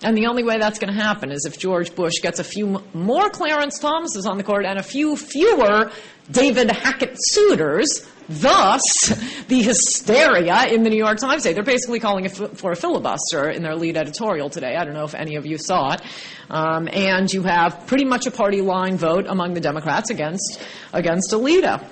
And the only way that's going to happen is if George Bush gets a few more Clarence Thomases on the court and a few fewer David Hackett suitors. Thus, the hysteria in the New York Times today. They're basically calling for a filibuster in their lead editorial today. I don't know if any of you saw it. And you have pretty much a party line vote among the Democrats against Alito.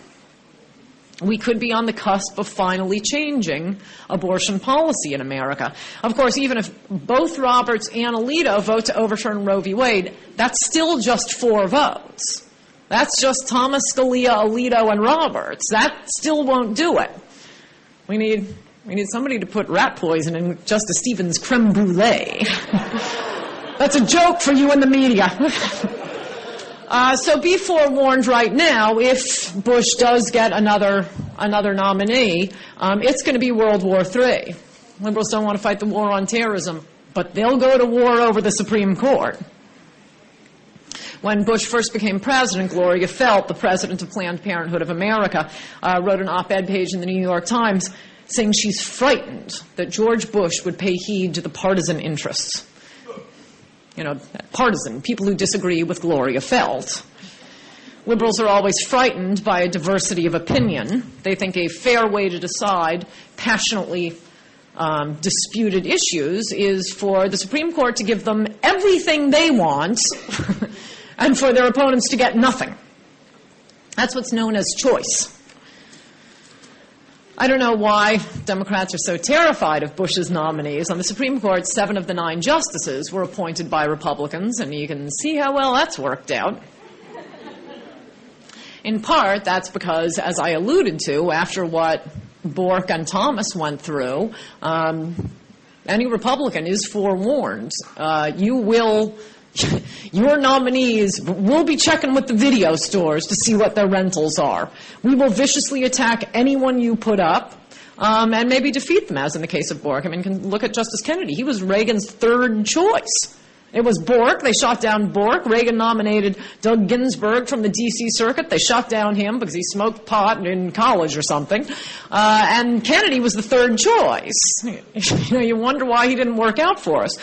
We could be on the cusp of finally changing abortion policy in America. Of course, even if both Roberts and Alito vote to overturn Roe v. Wade, that's still just 4 votes. That's just Thomas, Scalia, Alito, and Roberts. That still won't do it. We need somebody to put rat poison in Justice Stevens' creme brulee. That's a joke for you in the media. So be forewarned right now, if Bush does get another nominee, it's going to be World War III. Liberals don't want to fight the war on terrorism, but they'll go to war over the Supreme Court. When Bush first became president, Gloria Felt, the president of Planned Parenthood of America, wrote an op-ed page in the New York Times saying she's frightened that George Bush would pay heed to the partisan interests. You know, partisan, people who disagree with Gloria Felt. Liberals are always frightened by a diversity of opinion. They think a fair way to decide passionately disputed issues is for the Supreme Court to give them everything they want and for their opponents to get nothing. That's what's known as choice. I don't know why Democrats are so terrified of Bush's nominees. On the Supreme Court, 7 of the 9 justices were appointed by Republicans, and you can see how well that's worked out. In part, that's because, as I alluded to, after what Bork and Thomas went through, any Republican is forewarned. Your nominees will be checking with the video stores to see what their rentals are. We will viciously attack anyone you put up and maybe defeat them, as in the case of Bork. I mean, you can look at Justice Kennedy. He was Reagan's 3rd choice. It was Bork. They shot down Bork. Reagan nominated Doug Ginsburg from the D.C. Circuit. They shot down him because he smoked pot in college or something. And Kennedy was the 3rd choice. You wonder why he didn't work out for us.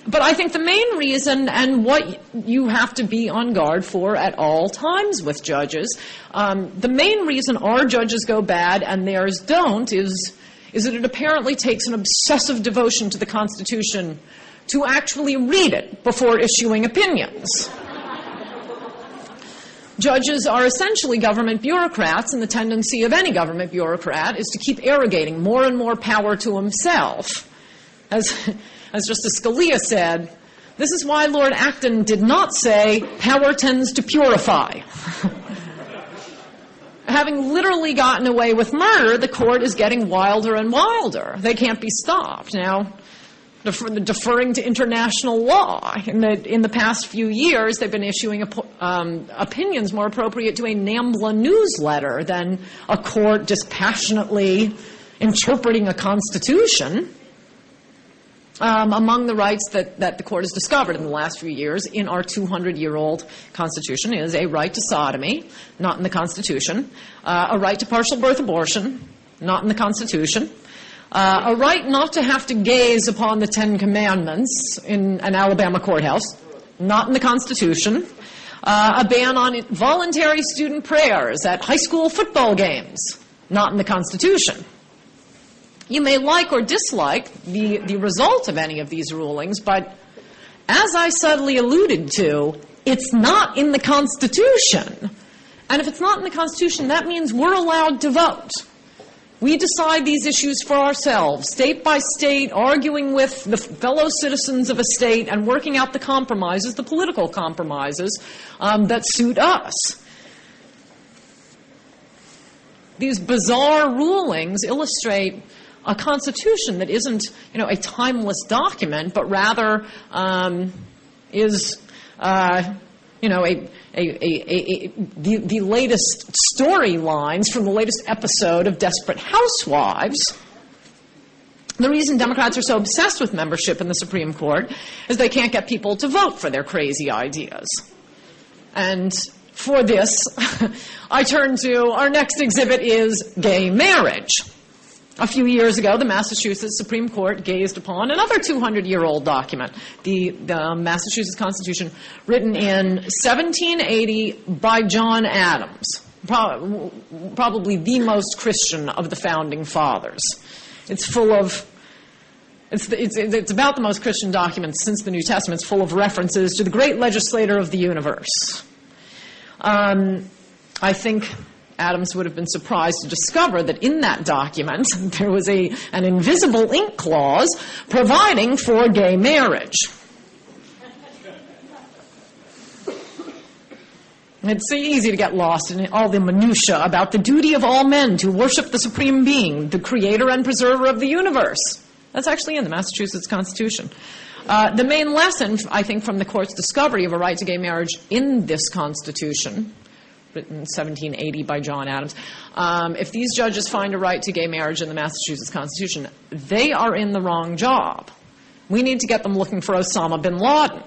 But I think the main reason, and what you have to be on guard for at all times with judges, the main reason our judges go bad and theirs don't is that it apparently takes an obsessive devotion to the Constitution to actually read it before issuing opinions. Judges are essentially government bureaucrats, and the tendency of any government bureaucrat is to keep arrogating more and more power to himself. As Justice Scalia said, this is why Lord Acton did not say, power tends to purify. Having literally gotten away with murder, the court is getting wilder and wilder. They can't be stopped. Now, deferring to international law, in the past few years, they've been issuing opinions more appropriate to a NAMBLA newsletter than a court dispassionately interpreting a constitution. Among the rights that the court has discovered in the last few years in our 200-year-old Constitution is a right to sodomy, not in the Constitution, a right to partial birth abortion, not in the Constitution, a right not to have to gaze upon the 10 Commandments in an Alabama courthouse, not in the Constitution, a ban on voluntary student prayers at high school football games, not in the Constitution. You may like or dislike the result of any of these rulings, but as I subtly alluded to, it's not in the Constitution. And if it's not in the Constitution, that means we're allowed to vote. We decide these issues for ourselves, state by state, arguing with the fellow citizens of a state and working out the compromises, the political compromises that suit us. These bizarre rulings illustrate a constitution that isn't, a timeless document, but rather is, the latest storylines from the latest episode of Desperate Housewives. The reason Democrats are so obsessed with membership in the Supreme Court is they can't get people to vote for their crazy ideas. And for this, I turn to our next exhibit is gay marriage. A few years ago, the Massachusetts Supreme Court gazed upon another 200-year-old document, the Massachusetts Constitution, written in 1780 by John Adams, probably the most Christian of the founding fathers. It's full of It's about the most Christian document since the New Testament. It's full of references to the great legislator of the universe. I think Adams would have been surprised to discover that in that document there was an invisible ink clause providing for gay marriage. It's easy to get lost in all the minutiae about the duty of all men to worship the supreme being, the creator and preserver of the universe. That's actually in the Massachusetts Constitution. The main lesson, I think, from the court's discovery of a right to gay marriage in this Constitution, written in 1780 by John Adams, if these judges find a right to gay marriage in the Massachusetts Constitution, they are in the wrong job. We need to get them looking for Osama bin Laden.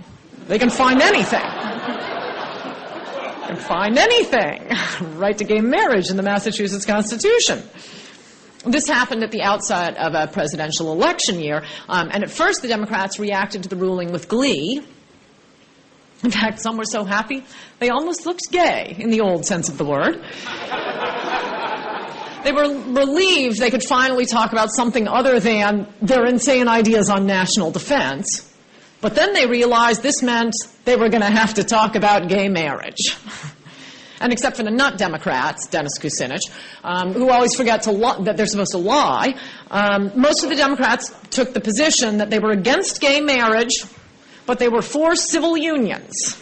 They can find anything. They can find anything. Right to gay marriage in the Massachusetts Constitution. This happened at the outset of a presidential election year, and at first the Democrats reacted to the ruling with glee. In fact, some were so happy they almost looked gay, in the old sense of the word. They were relieved they could finally talk about something other than their insane ideas on national defense. But then they realized this meant they were going to have to talk about gay marriage. And except for the nut Democrats, Dennis Kucinich, who always forget that they're supposed to lie, most of the Democrats took the position that they were against gay marriage, but they were for civil unions.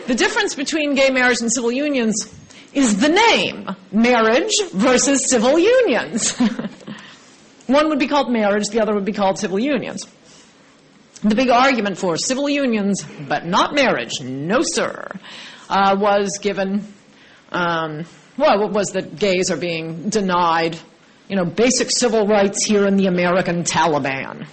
The difference between gay marriage and civil unions is the name, marriage versus civil unions. One would be called marriage, the other would be called civil unions. The big argument for civil unions, but not marriage, no sir, was given, was that gays are being denied, basic civil rights here in the American Taliban.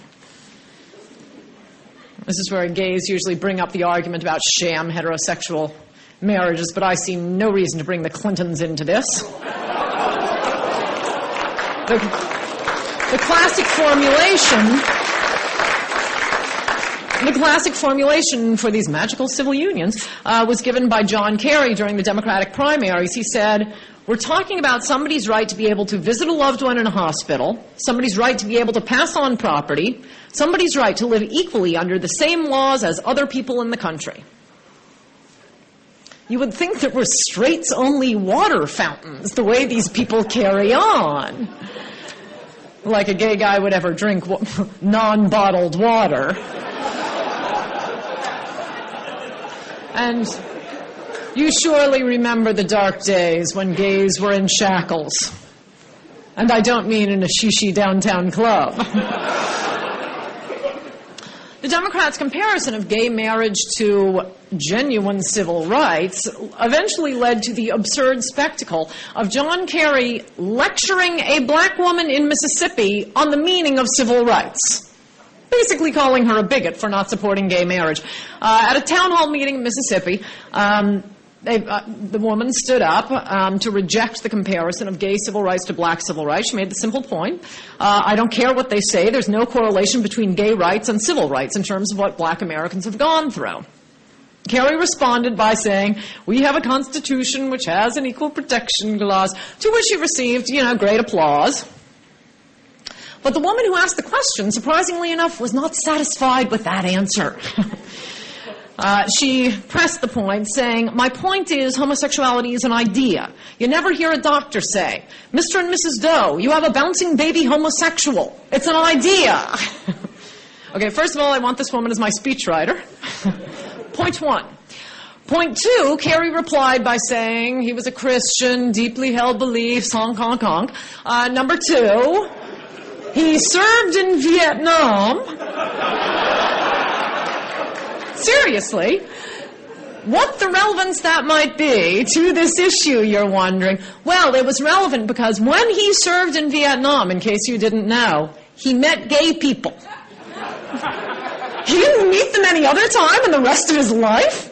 This is where gays usually bring up the argument about sham heterosexual marriages, but I see no reason to bring the Clintons into this. The classic formulation for these magical civil unions was given by John Kerry during the Democratic primaries. He said, we're talking about somebody's right to be able to visit a loved one in a hospital, somebody's right to be able to pass on property, somebody's right to live equally under the same laws as other people in the country. You would think that we're straights-only water fountains, the way these people carry on. Like a gay guy would ever drink non-bottled water. And you surely remember the dark days when gays were in shackles. And I don't mean in a shishi downtown club. The Democrats' comparison of gay marriage to genuine civil rights eventually led to the absurd spectacle of John Kerry lecturing a black woman in Mississippi on the meaning of civil rights, basically calling her a bigot for not supporting gay marriage. At a town hall meeting in Mississippi, the woman stood up to reject the comparison of gay civil rights to black civil rights. She made the simple point, I don't care what they say, there's no correlation between gay rights and civil rights in terms of what black Americans have gone through. Kerry responded by saying, we have a constitution which has an equal protection clause, to which he received, great applause. But the woman who asked the question, surprisingly enough, was not satisfied with that answer. She pressed the point, saying, my point is homosexuality is an idea. You never hear a doctor say, Mr. and Mrs. Doe, you have a bouncing baby homosexual. It's an idea. Okay, first of all, I want this woman as my speechwriter. Point one. Point two, Kerry replied by saying he was a Christian, deeply held beliefs, honk, honk, honk. Number two, he served in Vietnam. Seriously, what the relevance that might be to this issue, you're wondering? Well, it was relevant because when he served in Vietnam, in case you didn't know, he met gay people. He didn't meet them any other time in the rest of his life.